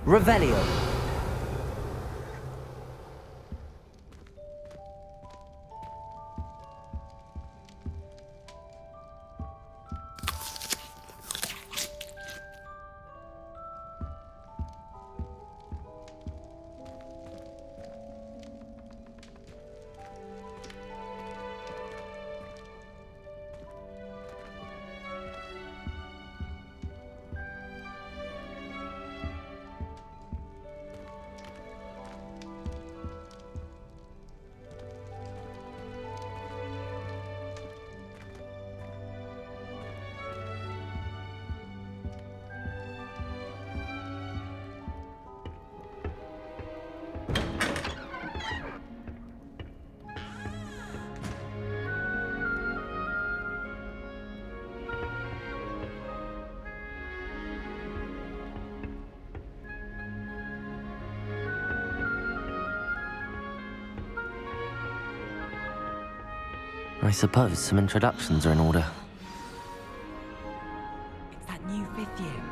Revelio. I suppose some introductions are in order. It's that new 5th year.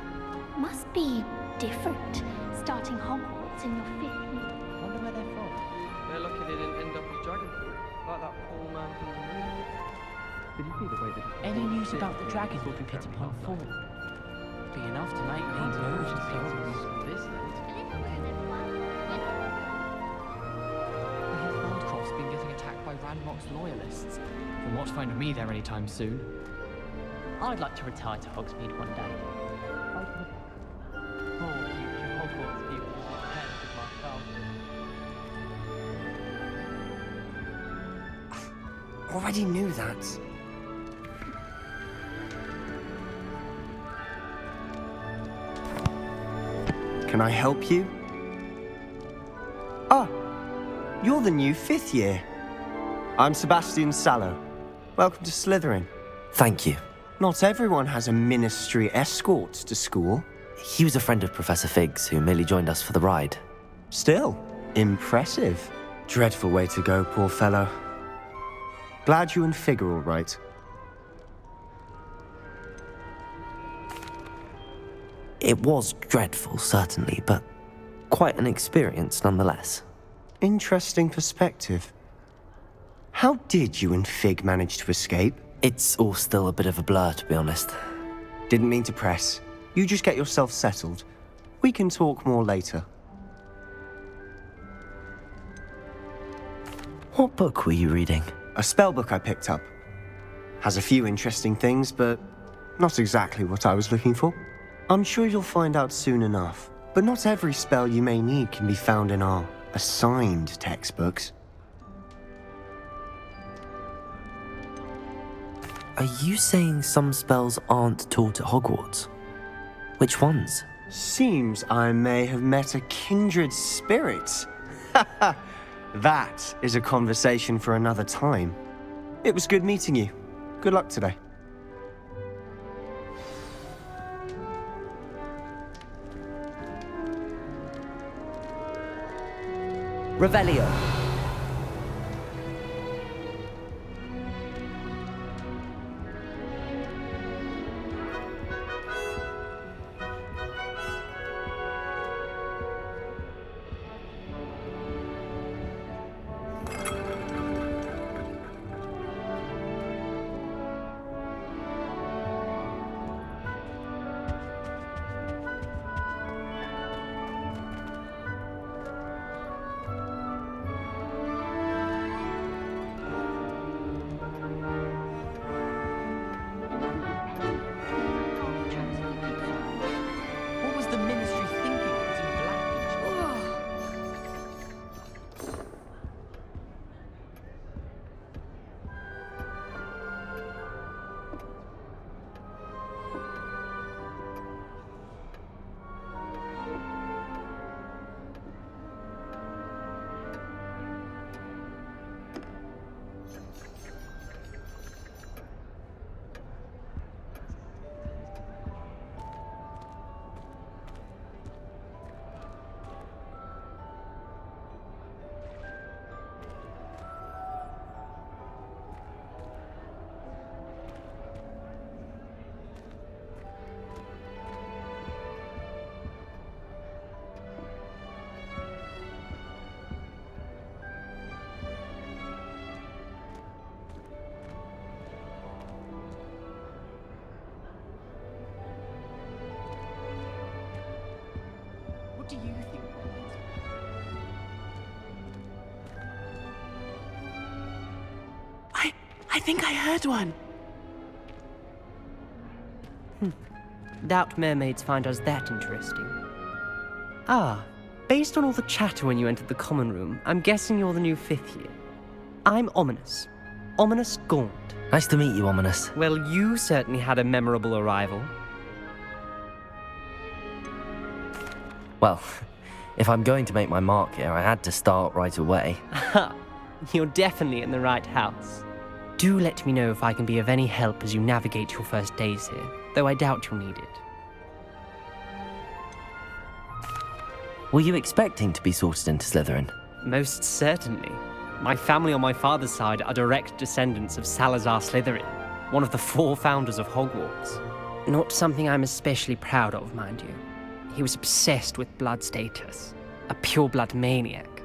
Must be different, starting Hogwarts in your 5th year. Wonder where they're from. They're lucky they didn't end up as dragon fruit, like that poor man from the movie. Did you see the way that Any news about the dragon you pit upon fall? Be enough to make me move to people. this late? We hear Thorncroft's been getting attacked by Ranrock's loyalists. They won't find me there anytime soon. I'd like to retire to Hogsmeade one day. Oh, future Hogwarts pupils depend with my thumb. Already knew that. Can I help you? Ah, you're the new 5th year. I'm Sebastian Sallow. Welcome to Slytherin. Thank you. Not everyone has a ministry escort to school. He was a friend of Professor Figgs who merely joined us for the ride. Still, impressive. Dreadful way to go, poor fellow. Glad you and Fig are all right. It was dreadful, certainly, but quite an experience nonetheless. Interesting perspective. How did you and Fig manage to escape? It's all still a bit of a blur, to be honest. Didn't mean to press. You just get yourself settled. We can talk more later. What book were you reading? A spell book I picked up. Has a few interesting things, but not exactly what I was looking for. I'm sure you'll find out soon enough. But not every spell you may need can be found in our assigned textbooks. Are you saying some spells aren't taught at Hogwarts? Which ones? Seems I may have met a kindred spirit. That is a conversation for another time. It was good meeting you. Good luck today. Revelio. I think I heard one. Doubt mermaids find us that interesting. Ah, based on all the chatter when you entered the common room, I'm guessing you're the new 5th year. I'm Ominous. Ominous Gaunt. Nice to meet you, Ominous. Well, you certainly had a memorable arrival. Well, if I'm going to make my mark here, I had to start right away. Ha! You're definitely in the right house. Do let me know if I can be of any help as you navigate your first days here, though I doubt you'll need it. Were you expecting to be sorted into Slytherin? Most certainly. My family on my father's side are direct descendants of Salazar Slytherin, one of the 4 founders of Hogwarts. Not something I'm especially proud of, mind you. He was obsessed with blood status, a pure-blood maniac.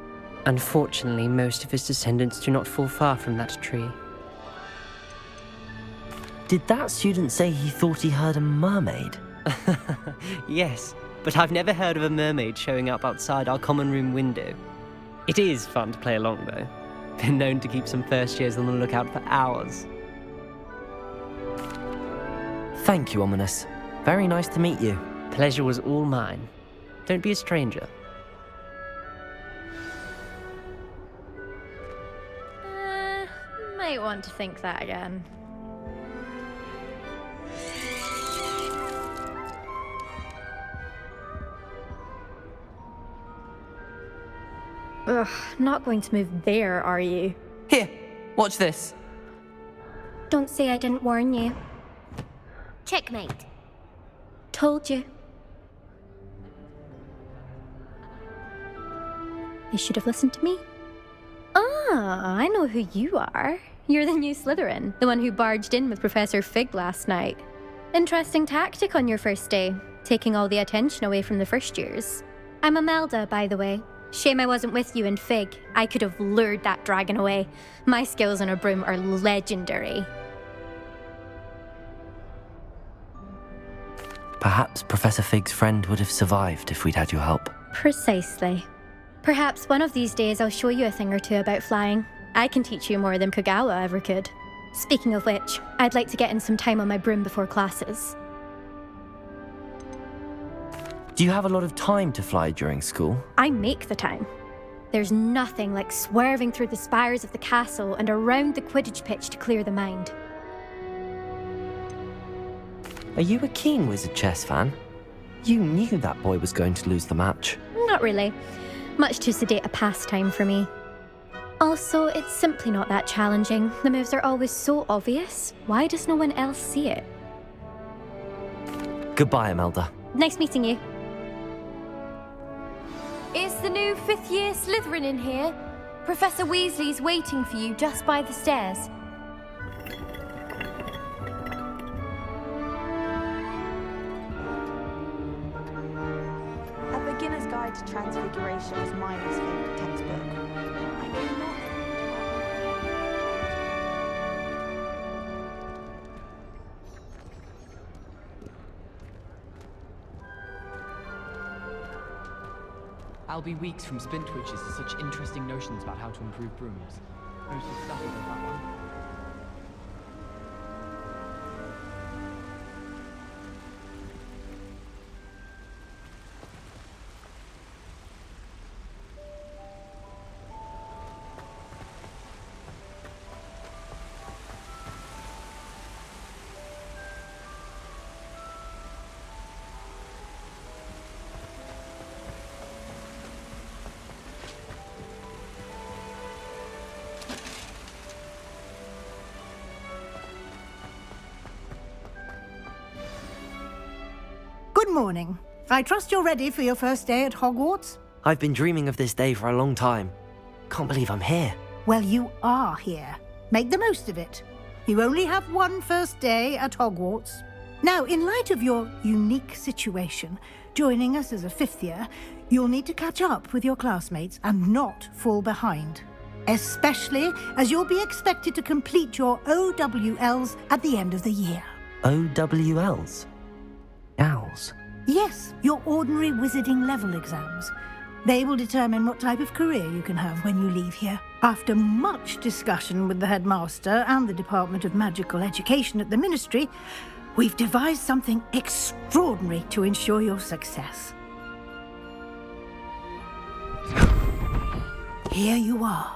Unfortunately, most of his descendants do not fall far from that tree. Did that student say he thought he heard a mermaid? Yes, but I've never heard of a mermaid showing up outside our common room window. It is fun to play along, though. Been known to keep some first years on the lookout for hours. Thank you, Ominous. Very nice to meet you. Pleasure was all mine. Don't be a stranger. Might want to think that again. Ugh, not going to move there, are you? Here, watch this. Don't say I didn't warn you. Checkmate. Told you. You should have listened to me. Ah, I know who you are. You're the new Slytherin, the one who barged in with Professor Fig last night. Interesting tactic on your first day, taking all the attention away from the first years. I'm Imelda, by the way. Shame I wasn't with you in Fig. I could have lured that dragon away. My skills on a broom are legendary. Perhaps Professor Fig's friend would have survived if we'd had your help. Precisely. Perhaps one of these days I'll show you a thing or two about flying. I can teach you more than Kogawa ever could. Speaking of which, I'd like to get in some time on my broom before classes. Do you have a lot of time to fly during school? I make the time. There's nothing like swerving through the spires of the castle and around the Quidditch pitch to clear the mind. Are you a keen Wizard chess fan? You knew that boy was going to lose the match. Not really. Much too sedate a pastime for me. Also, it's simply not that challenging. The moves are always so obvious. Why does no one else see it? Goodbye, Imelda. Nice meeting you. Is the new 5th year Slytherin in here? Professor Weasley's waiting for you just by the stairs. A Beginner's Guide to Transfiguration is my least favourite textbook. I cannot... I'll be weeks from Splintwitches to such interesting notions about how to improve brooms. Mostly stuff about that one. Good morning. I trust you're ready for your first day at Hogwarts? I've been dreaming of this day for a long time. Can't believe I'm here. Well, you are here. Make the most of it. You only have one first day at Hogwarts. Now, in light of your unique situation, joining us as a 5th year, you'll need to catch up with your classmates and not fall behind. Especially as you'll be expected to complete your OWLs at the end of the year. OWLs? Owls? Yes, your ordinary wizarding level exams. They will determine what type of career you can have when you leave here. After much discussion with the headmaster and the Department of Magical Education at the Ministry, we've devised something extraordinary to ensure your success. Here you are.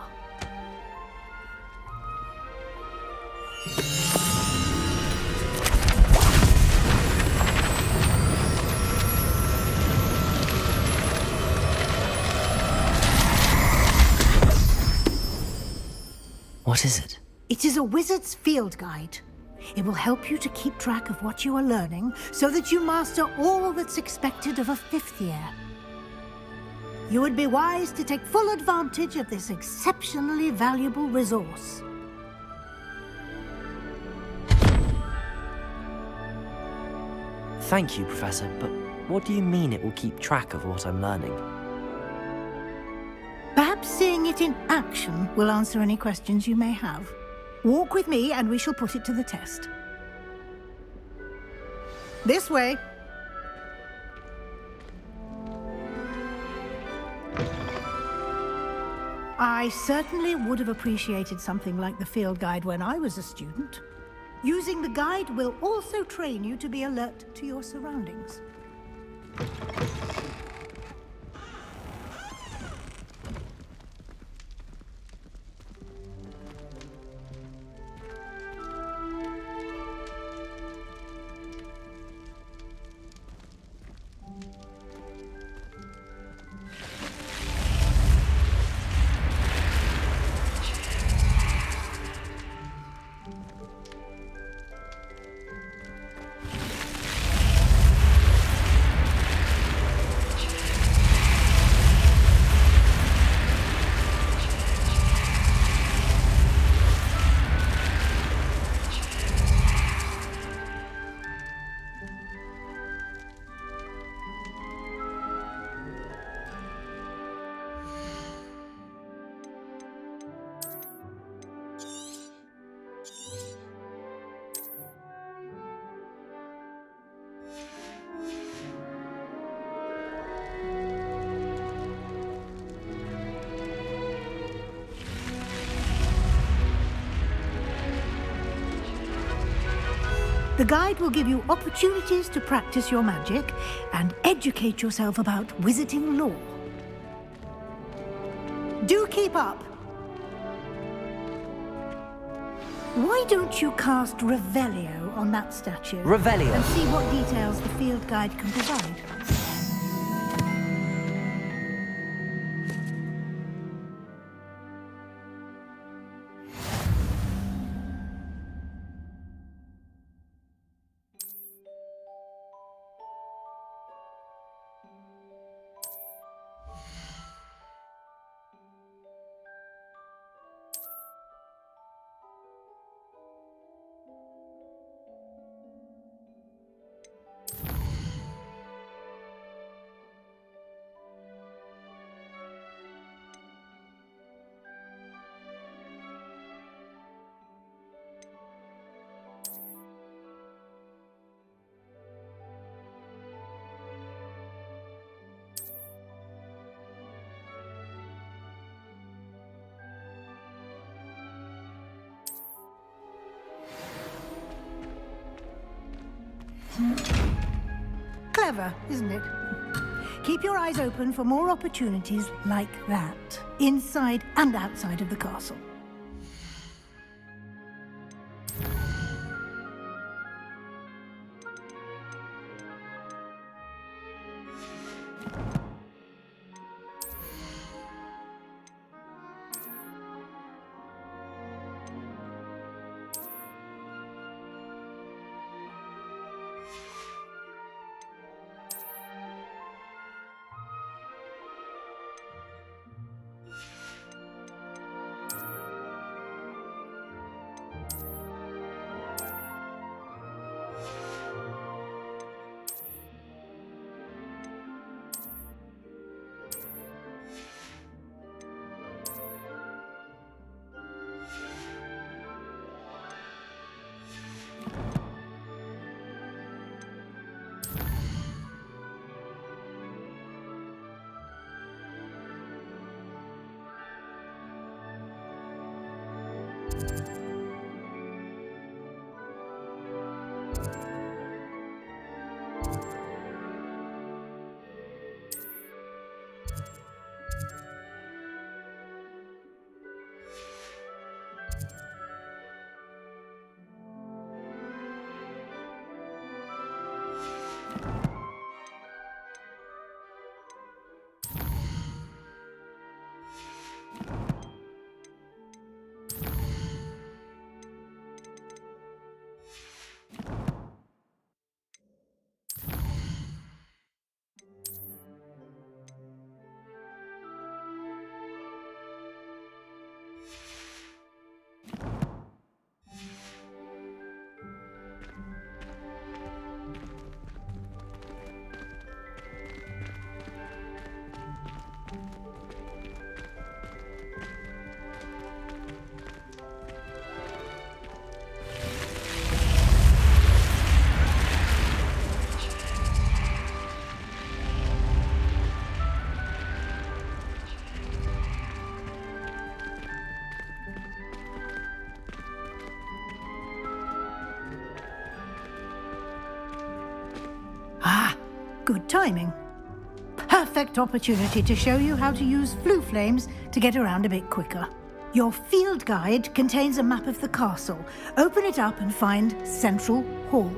What is it? It is a wizard's field guide. It will help you to keep track of what you are learning so that you master all that's expected of a 5th year. You would be wise to take full advantage of this exceptionally valuable resource. Thank you, Professor, but what do you mean it will keep track of what I'm learning? Perhaps seeing it in action will answer any questions you may have. Walk with me and we shall put it to the test. This way. I certainly would have appreciated something like the field guide when I was a student. Using the guide will also train you to be alert to your surroundings. The guide will give you opportunities to practice your magic and educate yourself about wizarding lore. Do keep up! Why don't you cast Revelio on that statue? Revelio? And see what details the field guide can provide. Clever, isn't it? Keep your eyes open for more opportunities like that, inside and outside of the castle. Good timing. Perfect opportunity to show you how to use flue flames to get around a bit quicker. Your field guide contains a map of the castle. Open it up and find Central Hall.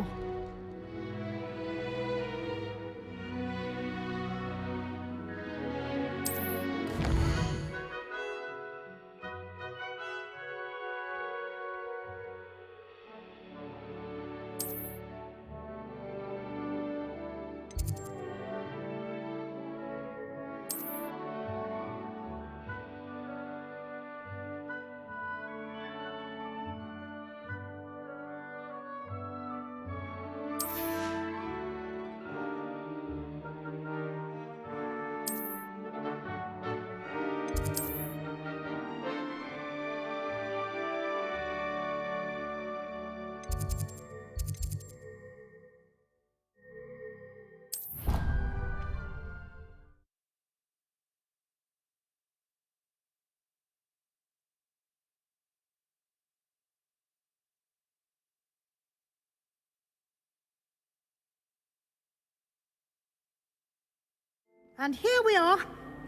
And here we are.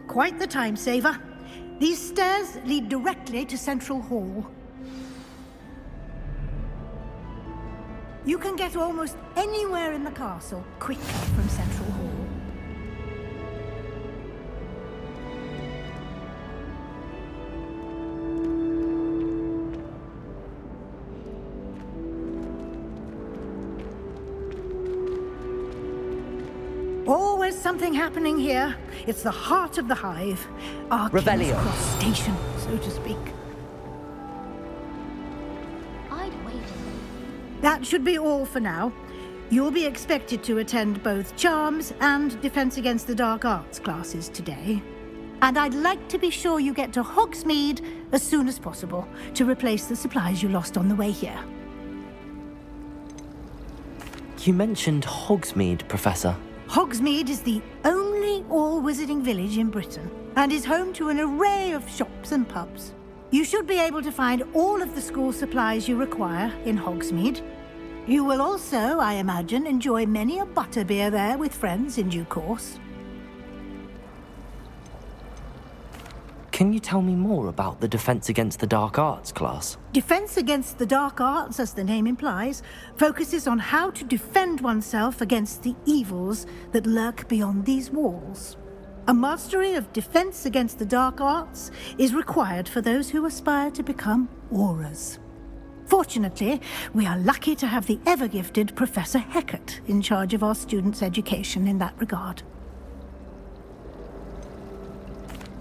Quite the time saver. These stairs lead directly to Central Hall. You can get almost anywhere in the castle quickly from Central Hall. Always something happening here. It's the heart of the hive. Our King's Revelio. Cross station, so to speak. I'd wait. That should be all for now. You'll be expected to attend both Charms and Defense Against the Dark Arts classes today. And I'd like to be sure you get to Hogsmeade as soon as possible to replace the supplies you lost on the way here. You mentioned Hogsmeade, Professor. Hogsmeade is the only all-wizarding village in Britain and is home to an array of shops and pubs. You should be able to find all of the school supplies you require in Hogsmeade. You will also, I imagine, enjoy many a butterbeer there with friends in due course. Can you tell me more about the Defense Against the Dark Arts class? Defense Against the Dark Arts, as the name implies, focuses on how to defend oneself against the evils that lurk beyond these walls. A mastery of Defense Against the Dark Arts is required for those who aspire to become Aurors. Fortunately, we are lucky to have the ever-gifted Professor Hecat in charge of our students' education in that regard.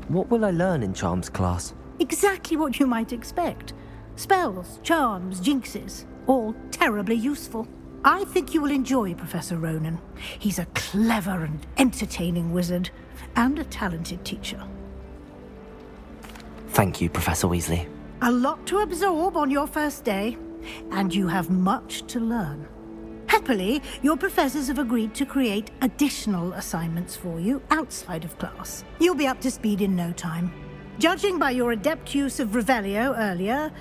What will I learn in Charms class? Exactly what you might expect. Spells, charms, jinxes, all terribly useful. I think you will enjoy Professor Ronan. He's a clever and entertaining wizard, and a talented teacher. Thank you, Professor Weasley. A lot to absorb on your first day, and you have much to learn. Happily, your professors have agreed to create additional assignments for you outside of class. You'll be up to speed in no time. Judging by your adept use of Revelio earlier,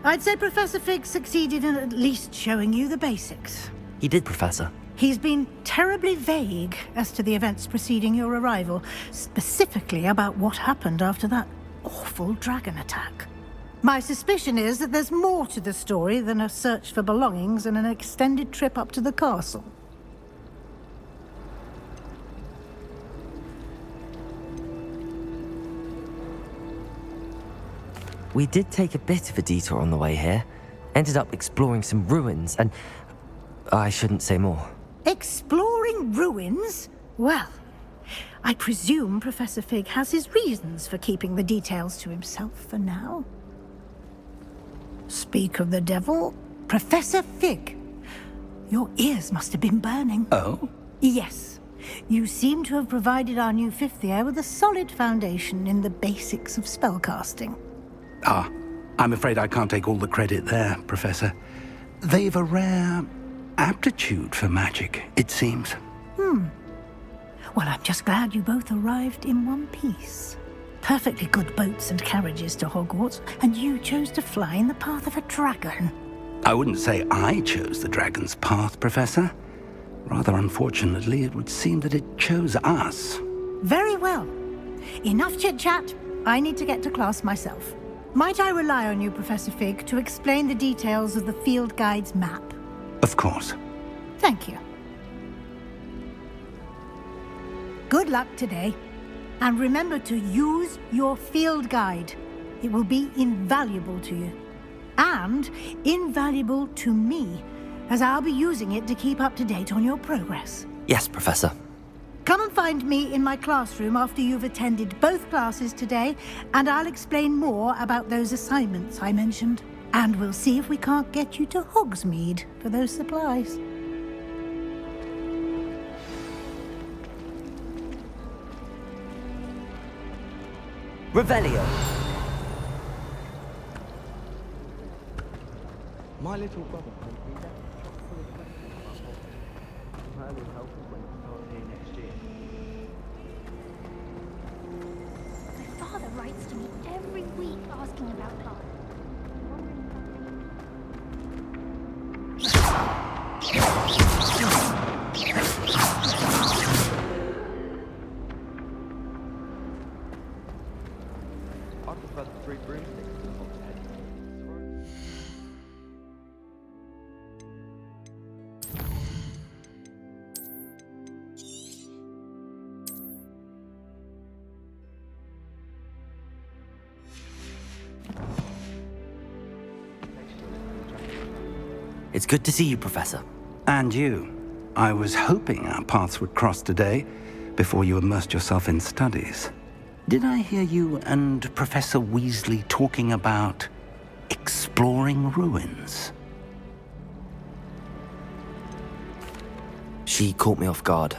I'd say Professor Fig succeeded in at least showing you the basics. He did, Professor. He's been terribly vague as to the events preceding your arrival, specifically about what happened after that awful dragon attack. My suspicion is that there's more to the story than a search for belongings and an extended trip up to the castle. We did take a bit of a detour on the way here. Ended up exploring some ruins and... I shouldn't say more. Exploring ruins? Well, I presume Professor Fig has his reasons for keeping the details to himself for now. Speak of the devil, Professor Fig. Your ears must have been burning. Oh? Yes. You seem to have provided our new fifth year with a solid foundation in the basics of spellcasting. Ah, I'm afraid I can't take all the credit there, Professor. They've a rare aptitude for magic, it seems. Well, I'm just glad you both arrived in one piece. Perfectly good boats and carriages to Hogwarts, and you chose to fly in the path of a dragon. I wouldn't say I chose the dragon's path, Professor. Rather unfortunately, it would seem that it chose us. Very well. Enough chit-chat. I need to get to class myself. Might I rely on you, Professor Fig, to explain the details of the field guide's map? Of course. Thank you. Good luck today. And remember to use your field guide. It will be invaluable to you. And invaluable to me, as I'll be using it to keep up to date on your progress. Yes, Professor. Come and find me in my classroom after you've attended both classes today, and I'll explain more about those assignments I mentioned. And we'll see if we can't get you to Hogsmeade for those supplies. Revelio. My little brother has been chock-full of questions about Hogwarts. I'm hardly helping when it starts here next year. My father writes to me every week asking about class. I prefer the 3 broomsticks to the Hog's head. It's good to see you, Professor. And you. I was hoping our paths would cross today, before you immersed yourself in studies. Did I hear you and Professor Weasley talking about exploring ruins? She caught me off guard.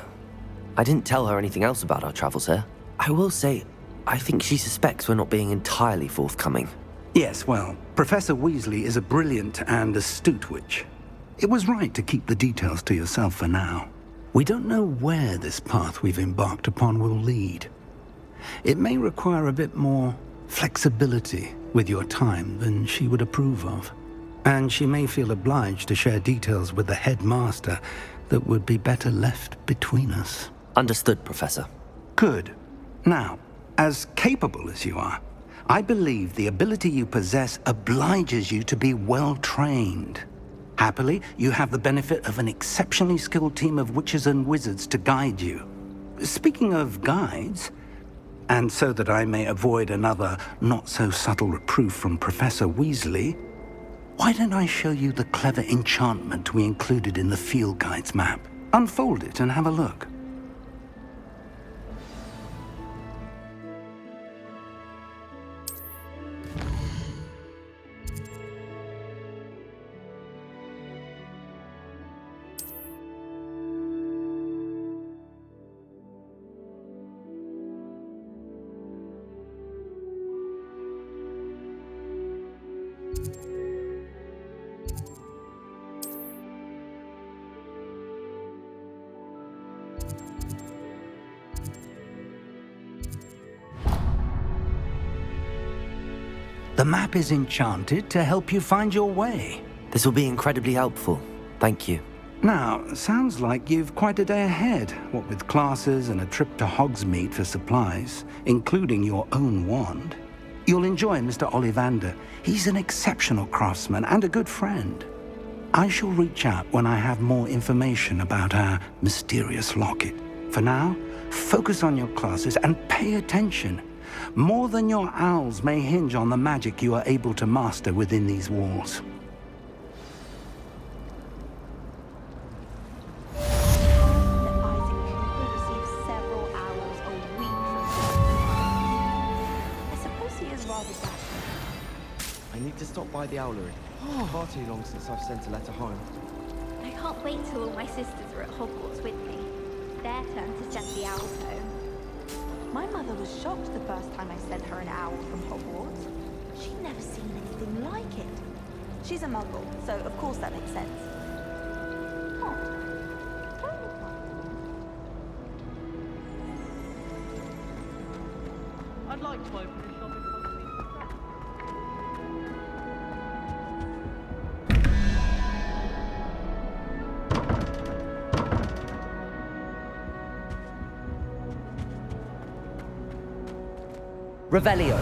I didn't tell her anything else about our travels here. I will say, I think she suspects we're not being entirely forthcoming. Yes, well, Professor Weasley is a brilliant and astute witch. It was right to keep the details to yourself for now. We don't know where this path we've embarked upon will lead. It may require a bit more flexibility with your time than she would approve of. And she may feel obliged to share details with the headmaster that would be better left between us. Understood, Professor. Good. Now, as capable as you are, I believe the ability you possess obliges you to be well-trained. Happily, you have the benefit of an exceptionally skilled team of witches and wizards to guide you. Speaking of guides, and so that I may avoid another not-so-subtle reproof from Professor Weasley, why don't I show you the clever enchantment we included in the field guide's map? Unfold it and have a look. The map is enchanted to help you find your way. This will be incredibly helpful. Thank you. Now, sounds like you've quite a day ahead, what with classes and a trip to Hogsmeade for supplies, including your own wand. You'll enjoy Mr. Ollivander. He's an exceptional craftsman and a good friend. I shall reach out when I have more information about our mysterious locket. For now, focus on your classes and pay attention. More than your owls may hinge on the magic you are able to master within these walls. I need to stop by the owlery. Far too long since I've sent a letter home. I can't wait till all my sisters are at Hogwarts with me. Their turn to send the owls home. My mother was shocked the first time I sent her an owl from Hogwarts. She'd never seen anything like it. She's a muggle, so of course that makes sense. I'd like to open a shop in Hogsmeade. Revelio.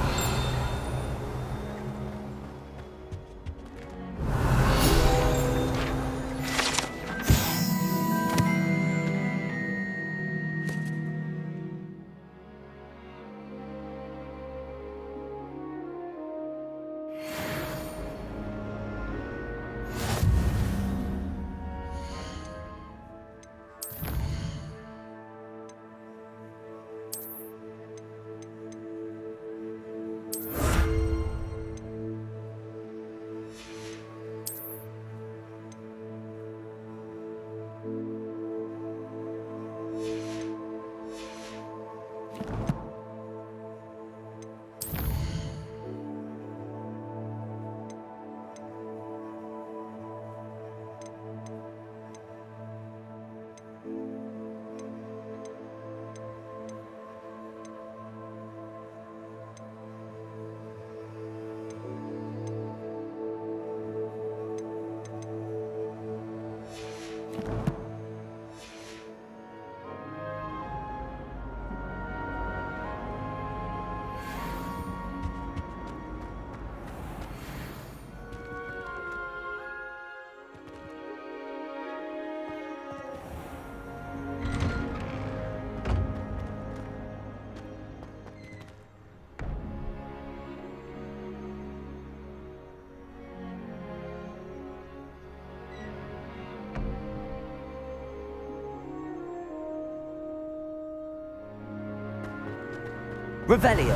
Revelio.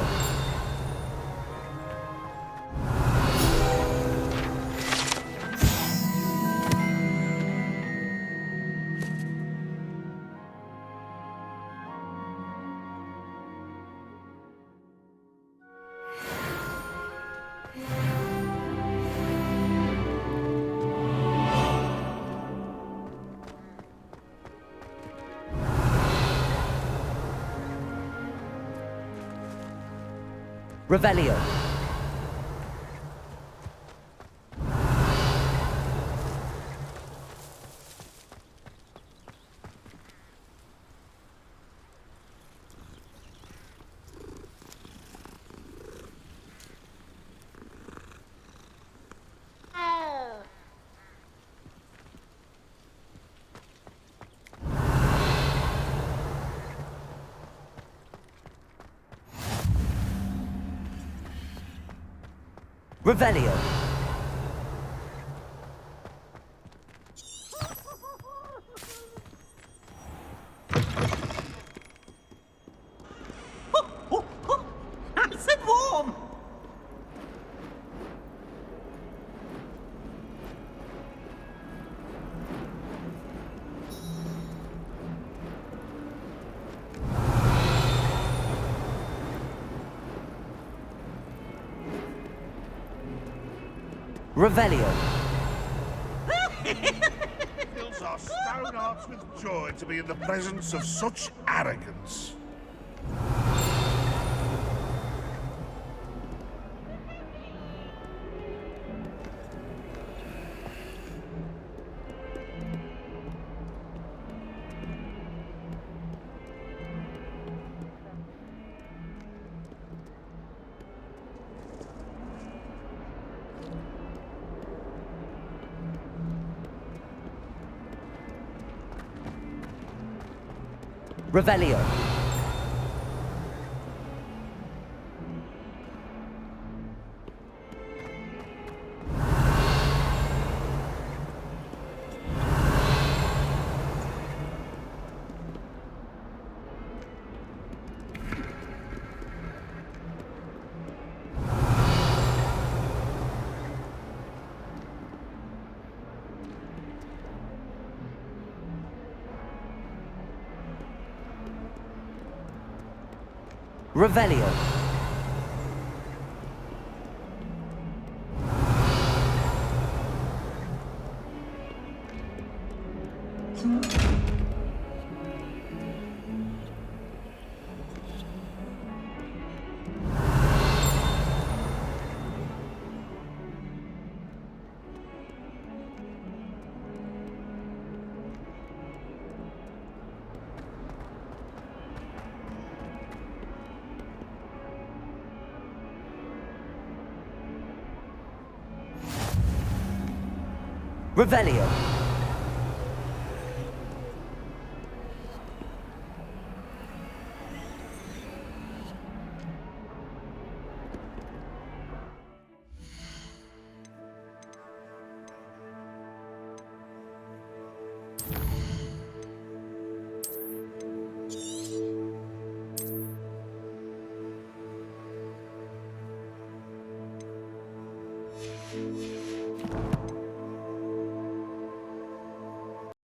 Revelio. Revelio. Nice and warm. Revelio. Fills our stone hearts with joy to be in the presence of such arrogance. Revelio. Revelio. Revelio.